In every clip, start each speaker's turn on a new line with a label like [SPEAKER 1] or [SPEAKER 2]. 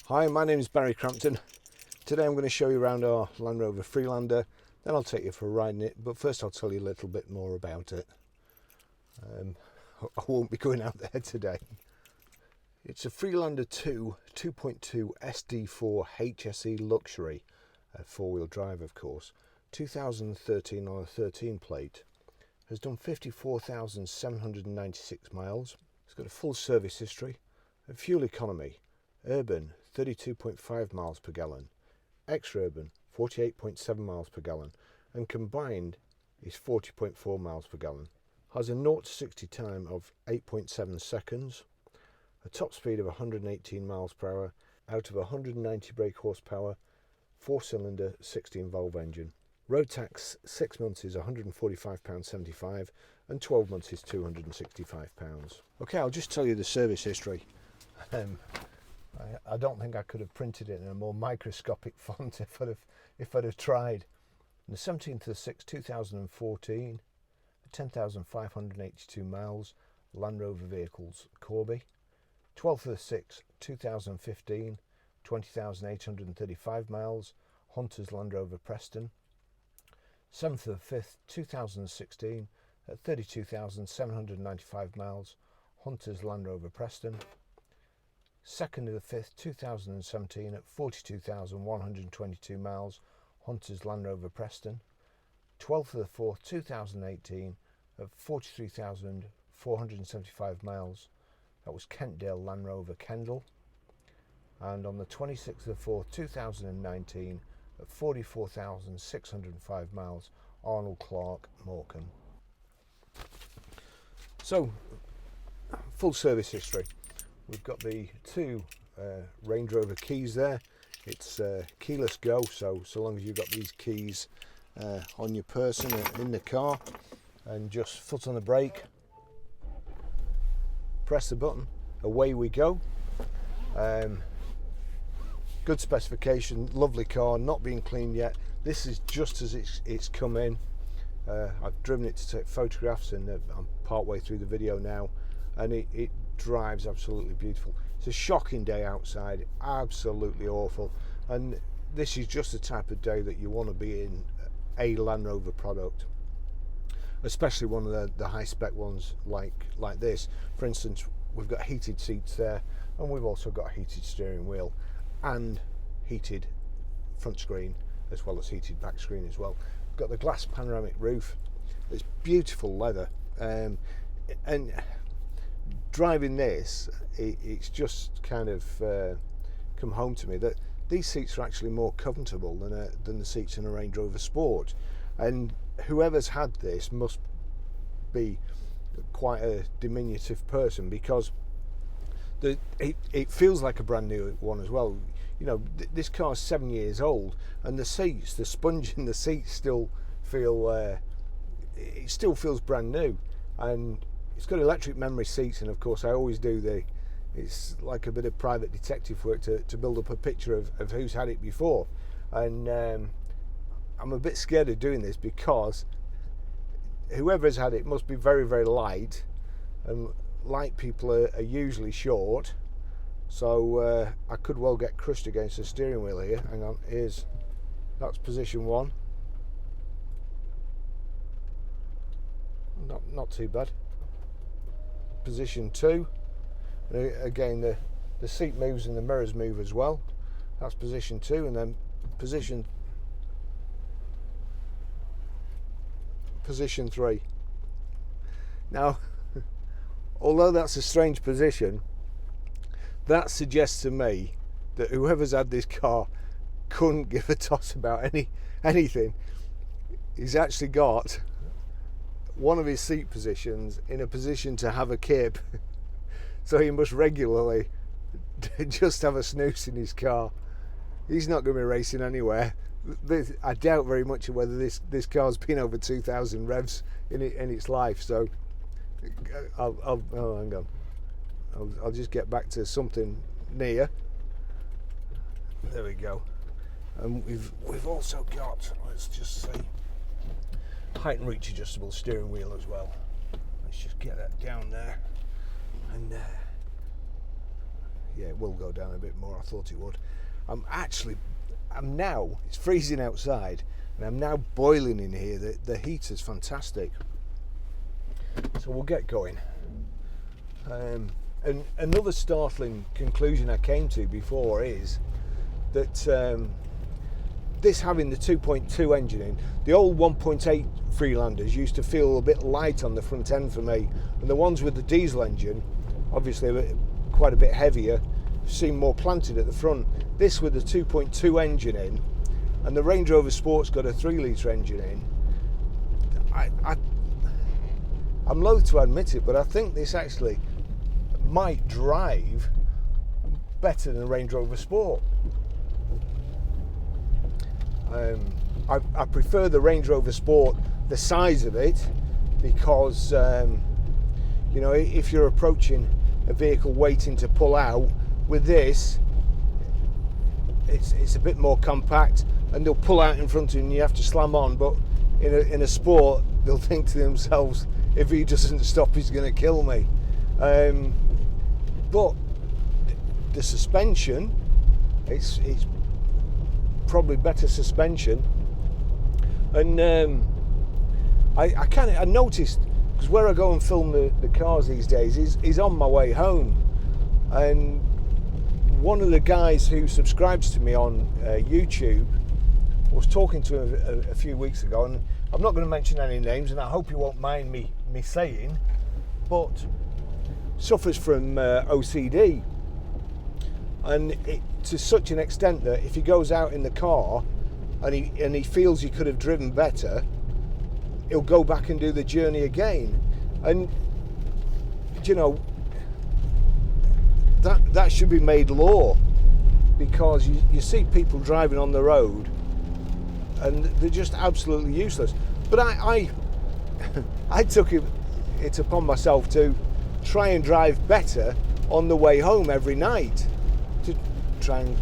[SPEAKER 1] Hi, my name is Barry Crampton. Today I'm going to show you around our Land Rover Freelander, then I'll take you for a ride in it, but first I'll tell you a little bit more about it. I won't be going out there today. It's a Freelander 2 2.2 SD4 HSE Luxury, four-wheel drive of course, 2013 on a 13 plate. Has done 54,796 miles. It's got a full service history, a fuel economy, urban 32.5 miles per gallon, ex-urban 48.7 miles per gallon, and combined is 40.4 miles per gallon. Has a 0 to 60 time of 8.7 seconds, a top speed of 118 miles per hour out of 190 brake horsepower, 4-cylinder 16 valve engine. Road tax 6 months is £145.75 and 12 months is £265. Okay, I'll just tell you the service history. I don't think I could have printed it in a more microscopic font if I'd have tried. On the 17th of 6, 2014, 10,582 miles, Land Rover vehicles, Corby. 12th of 6, 2015, 20,835 miles, Hunter's Land Rover Preston. 7th of 5th, 2016, at 32,795 miles, Hunter's Land Rover Preston. 2nd of the 5th, 2017, at 42,122 miles, Hunter's Land Rover Preston. 12th of the 4th, 2018, at 43,475 miles, that was Kentdale Land Rover Kendal. And on the 26th of the 4th, 2019, at 44,605 miles, Arnold Clark Morecambe. So, full service history. We've got the two Range Rover keys there. It's keyless go, so long as you've got these keys on your person and in the car, and just foot on the brake, press the button, away we go. Good specification, lovely car, not being cleaned yet. This is just as it's come in. I've driven it to take photographs, and I'm part way through the video now, and it drives absolutely beautiful. It's a shocking day outside, absolutely awful, and this is just the type of day that you want to be in a Land Rover product, especially one of the high spec ones like this. For instance, we've got heated seats there, and we've also got a heated steering wheel and heated front screen as well as heated back screen as well. We've got the glass panoramic roof. It's beautiful leather, and driving this, it's just kind of come home to me that these seats are actually more comfortable than the seats in a Range Rover Sport, and whoever's had this must be quite a diminutive person, because it feels like a brand new one as well. You know, this car's 7 years old, and the seats, the sponge in the seats still feel it still feels brand new, and it's got electric memory seats, and of course I always do it's like a bit of private detective work to build up a picture of who's had it before, and I'm a bit scared of doing this because whoever has had it must be very, very light, and light people are usually short, so I could well get crushed against the steering wheel here. Hang on, that's position 1. Not too bad. Position 2, again the seat moves and the mirrors move as well. That's position 2, and then position 3. Now, although that's a strange position, that suggests to me that whoever's had this car couldn't give a toss about anything. He's actually got one of his seat positions in a position to have a kip, so he must regularly just have a snooze in his car. He's not going to be racing anywhere. I doubt very much whether this car's been over 2,000 revs in its life. So hang on. I'll just get back to something near. There we go. And we've also got, let's just see, height and reach adjustable steering wheel as well. Let's just get that down there, and yeah, it will go down a bit more. I thought it would. I'm now, it's freezing outside, and I'm now boiling in here. The heater's fantastic. So we'll get going. And another startling conclusion I came to before is that this having the 2.2 engine in, the old 1.8 Freelanders used to feel a bit light on the front end for me, and the ones with the diesel engine, obviously quite a bit heavier, seem more planted at the front. This with the 2.2 engine in, and the Range Rover Sport's got a 3 litre engine in, I'm loath to admit it, but I think this actually might drive better than the Range Rover Sport. I prefer the Range Rover Sport, the size of it, because you know, if you're approaching a vehicle waiting to pull out, with this it's a bit more compact, and they'll pull out in front of you and you have to slam on. But in a Sport, they'll think to themselves, if he doesn't stop, he's going to kill me. But the suspension, it's probably better suspension. And I noticed, because where I go and film the cars these days is on my way home, and one of the guys who subscribes to me on YouTube was talking to him a few weeks ago, and I'm not going to mention any names, and I hope you won't mind me saying, but suffers from OCD, and to such an extent that if he goes out in the car and he feels he could have driven better, he'll go back and do the journey again. And you know, that should be made law, because you see people driving on the road and they're just absolutely useless. But I took it upon myself to try and drive better on the way home every night, to try and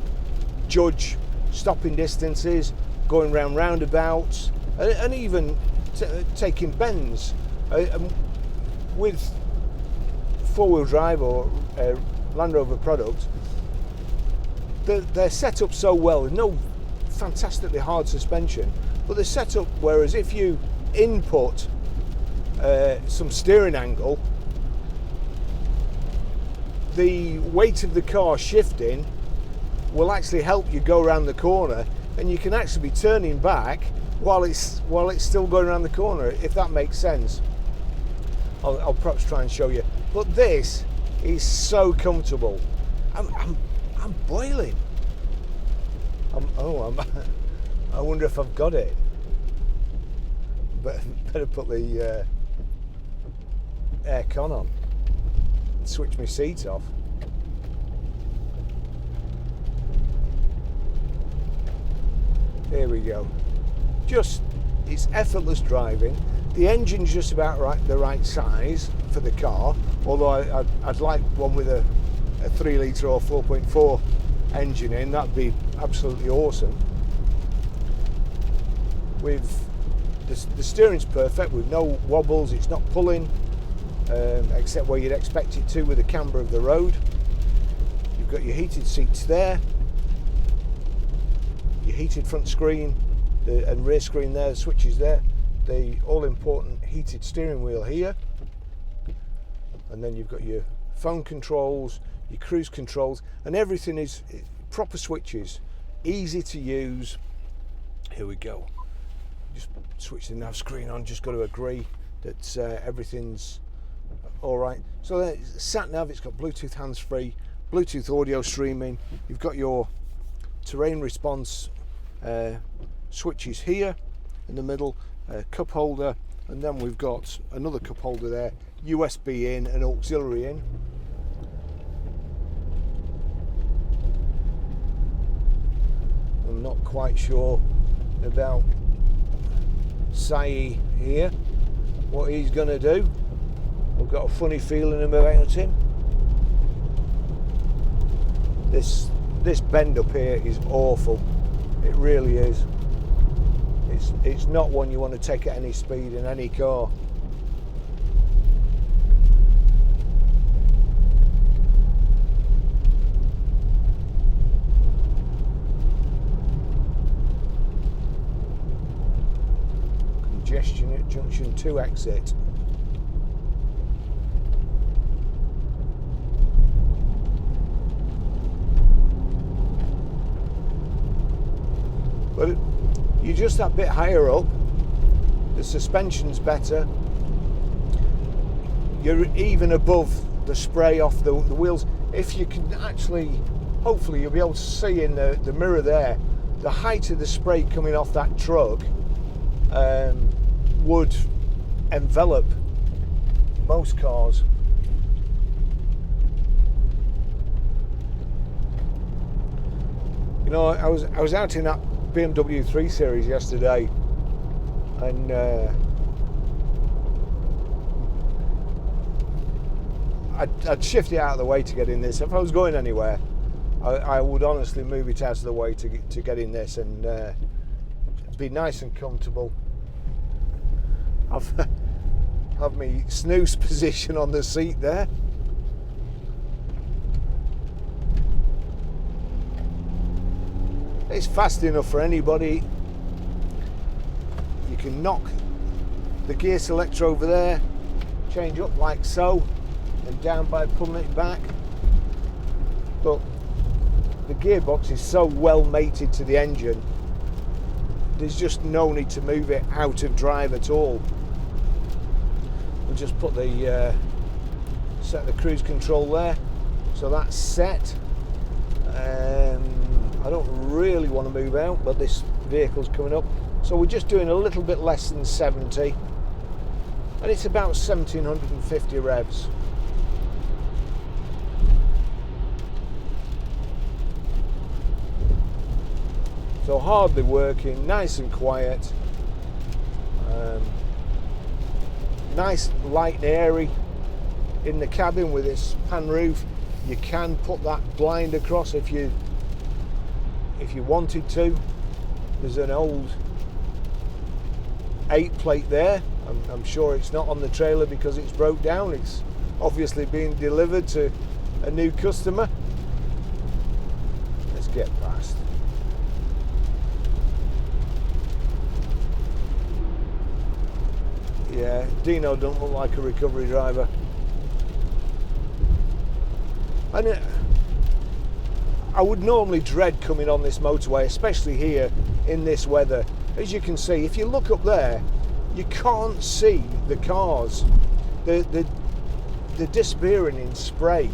[SPEAKER 1] judge stopping distances, going round roundabouts, and even taking bends. With four-wheel drive or Land Rover products, they're set up so well, with no fantastically hard suspension, but they're set up whereas if you input some steering angle, the weight of the car shifting will actually help you go around the corner, and you can actually be turning back while it's still going around the corner, if that makes sense. I'll perhaps try and show you. But this is so comfortable. I'm boiling. I wonder if I've got it. But better put the aircon on and switch my seat off. There we go. It's effortless driving. The engine's just about the right size for the car, although I'd like one with a 3 litre or 4.4 engine in. That'd be absolutely awesome. With the steering's perfect, with no wobbles. It's not pulling, except where you'd expect it to with the camber of the road. You've got your heated seats there, your heated front screen and rear screen there, the switches there, the all-important heated steering wheel here, and then you've got your phone controls, your cruise controls, and everything is proper switches, easy to use. Here we go. Just switch the nav screen on, just got to agree that everything's all right. So sat nav, it's got Bluetooth hands-free, Bluetooth audio streaming. You've got your terrain response switches here in the middle, cup holder, and then we've got another cup holder there, USB in and auxiliary in. I'm not quite sure about Sai here, what he's going to do. I've got a funny feeling about him. This bend up here is awful. It really is. It's not one you want to take at any speed in any car. junction 2 exit. But you're just that bit higher up, the suspension's better, you're even above the spray off the wheels. If you can actually, hopefully you'll be able to see in the mirror there, the height of the spray coming off that truck would envelop most cars. You know, I was out in that BMW 3 Series yesterday, and I'd shift it out of the way to get in this. If I was going anywhere, I would honestly move it out of the way to get in this and be nice and comfortable. Have me snooze position on the seat there. It's fast enough for anybody. You can knock the gear selector over there, change up like so, and down by pulling it back. But the gearbox is so well mated to the engine, there's just no need to move it out of drive at all. We'll just put the set the cruise control there, so that's set. I don't really want to move out, but this vehicle's coming up, so we're just doing a little bit less than 70, and it's about 1750 revs. So hardly working, nice and quiet, nice light and airy in the cabin with this pan roof. You can put that blind across if you wanted to. There's an old 8 plate there. I'm sure it's not on the trailer because it's broke down. It's obviously being delivered to a new customer. Let's get past. Yeah, Dino don't look like a recovery driver. And I would normally dread coming on this motorway, especially here in this weather. As you can see, if you look up there, you can't see the cars. They're disappearing in spray.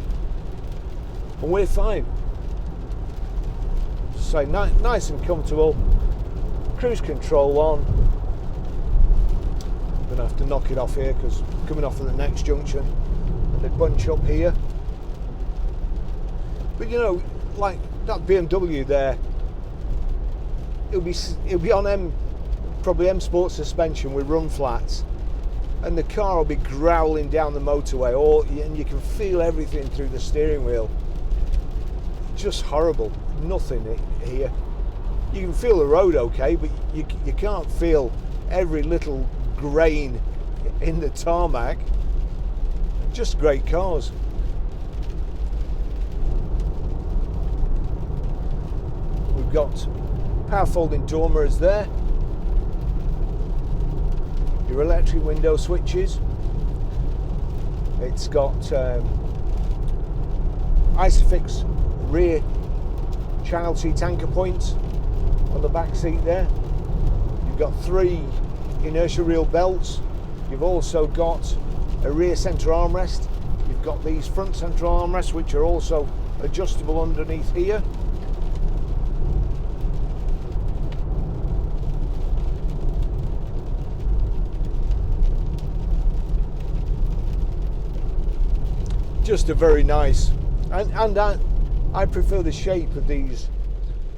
[SPEAKER 1] And we're fine. So nice and comfortable. Cruise control on. I'm gonna have to knock it off here because coming off at the next junction and they bunch up here. But you know, like that BMW there, it'll be on probably M Sport suspension with run flats, and the car will be growling down the motorway, and you can feel everything through the steering wheel. Just horrible. Nothing here. You can feel the road okay, but you can't feel every little grain in the tarmac. Just great cars. We've got power folding door mirrors there, your electric window switches. It's got Isofix rear child seat anchor points on the back seat there. You've got 3 inertia reel belts. You've also got a rear centre armrest. You've got these front central armrests which are also adjustable underneath here. Just a very nice, and I prefer the shape of these.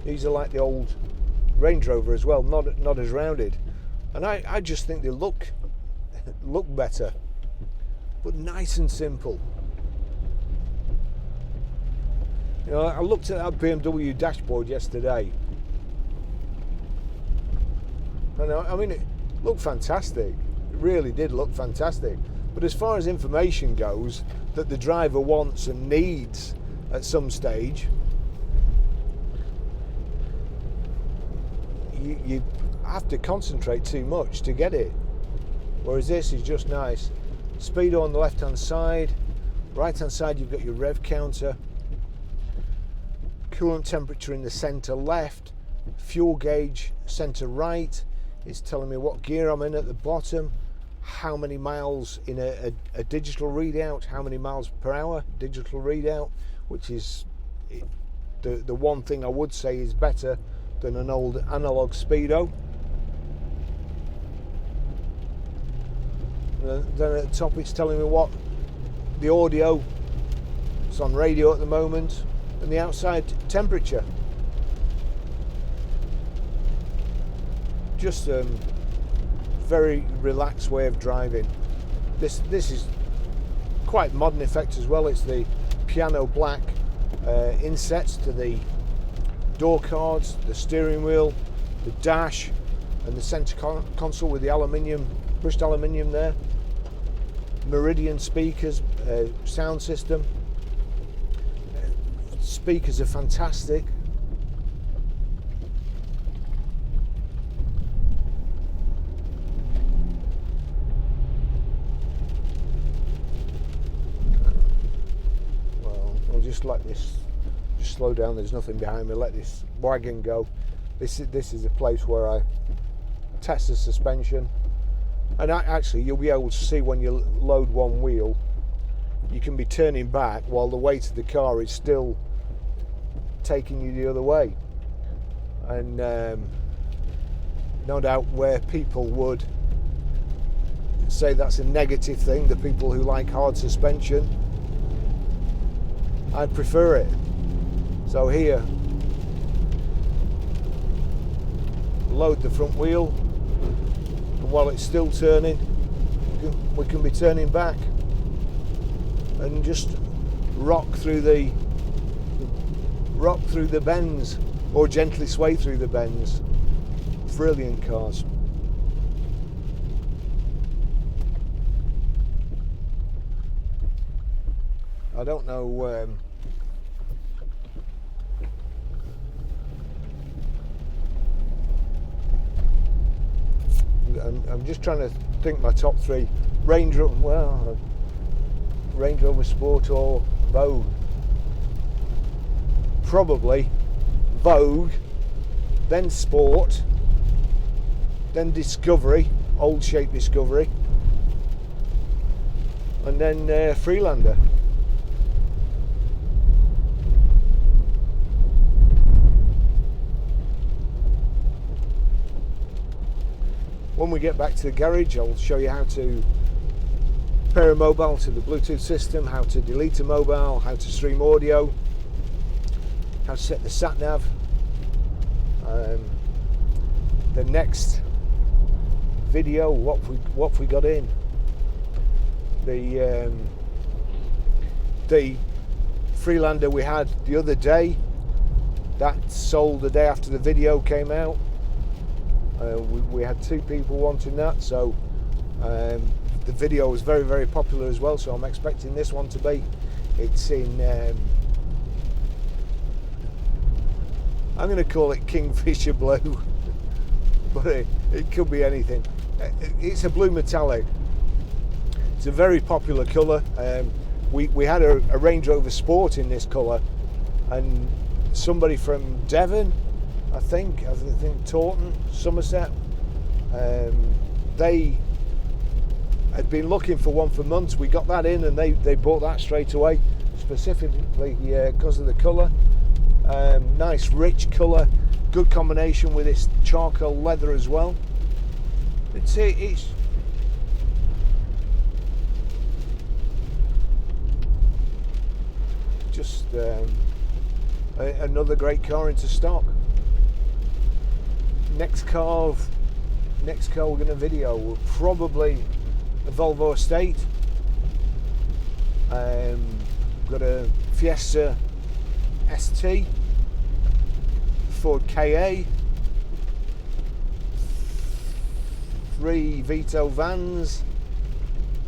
[SPEAKER 1] These are like the old Range Rover as well, not as rounded, and I just think they look better, but nice and simple. You know, I looked at that BMW dashboard yesterday, and I mean it looked fantastic. It really did look fantastic. But as far as information goes that the driver wants and needs at some stage, you have to concentrate too much to get it. whereas this is just nice. Speedo on the left hand side, right hand side you've got your Rev Counter, coolant temperature in the center left, fuel gauge center right. It's telling me what gear I'm in at the bottom, how many miles in a digital readout, how many miles per hour digital readout, which is the one thing I would say is better than an old analog speedo. Then at the top it's telling me what the audio, it's on radio at the moment, and the outside temperature. Just a very relaxed way of driving. This is quite modern effect as well. It's the piano black insets to the door cards, the steering wheel, the dash, and the center console with the aluminium, brushed aluminium there. Meridian speakers, sound system. Speakers are fantastic. Well, I'll just let this just slow down. There's nothing behind me. Let this wagon go. This is a place where I test the suspension. And actually, you'll be able to see when you load one wheel, you can be turning back while the weight of the car is still taking you the other way. And no doubt where people would say that's a negative thing, the people who like hard suspension, I prefer it. So here, load the front wheel, and while it's still turning, we can be turning back and just rock through the bends, or gently sway through the bends. Brilliant cars. I don't know I'm just trying to think my top three. Range Rover Sport or Vogue. Probably Vogue, then Sport, then Discovery, old shape Discovery, and then Freelander. When we get back to the garage, I'll show you how to pair a mobile to the Bluetooth system, how to delete a mobile, how to stream audio, how to set the sat nav. The next video, what we got in the Freelander we had the other day, that sold the day after the video came out. We had 2 people wanting that, so the video was very, very popular as well, so I'm expecting this one to be. It's in I'm going to call it Kingfisher Blue, but it could be anything. It's a blue metallic. It's a very popular colour. We had a Range Rover Sport in this colour, and somebody from Devon, I think Taunton, Somerset, they had been looking for one for months. We got that in and they bought that straight away, specifically because of the colour. Nice rich colour, good combination with this charcoal leather as well. It's just another great car into stock. Next car we're going to video will probably a Volvo Estate. Got a Fiesta ST, Ford KA, 3 Vito vans,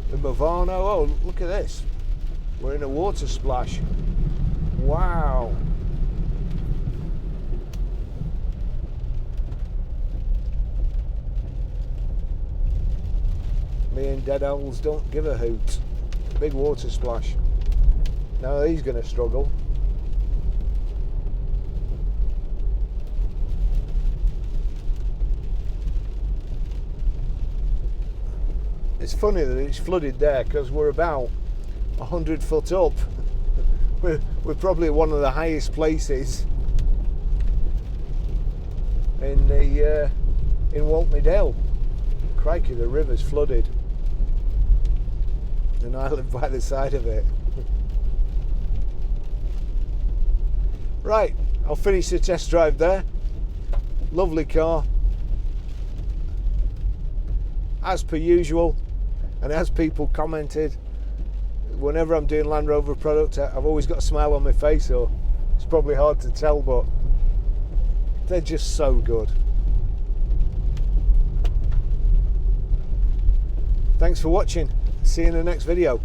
[SPEAKER 1] the Movano. Oh, look at this, we're in a water splash. Wow. Me and dead owls don't give a hoot. Big water splash. Now he's going to struggle. It's funny that it's flooded there because we're about 100 foot up. We're probably one of the highest places in the in Waltmeydale. Crikey, the river's flooded, and I live by the side of it. Right, I'll finish the test drive there. Lovely car, as per usual. And as people commented, whenever I'm doing Land Rover product, I've always got a smile on my face, so it's probably hard to tell, but they're just so good. Thanks for watching. See you in the next video.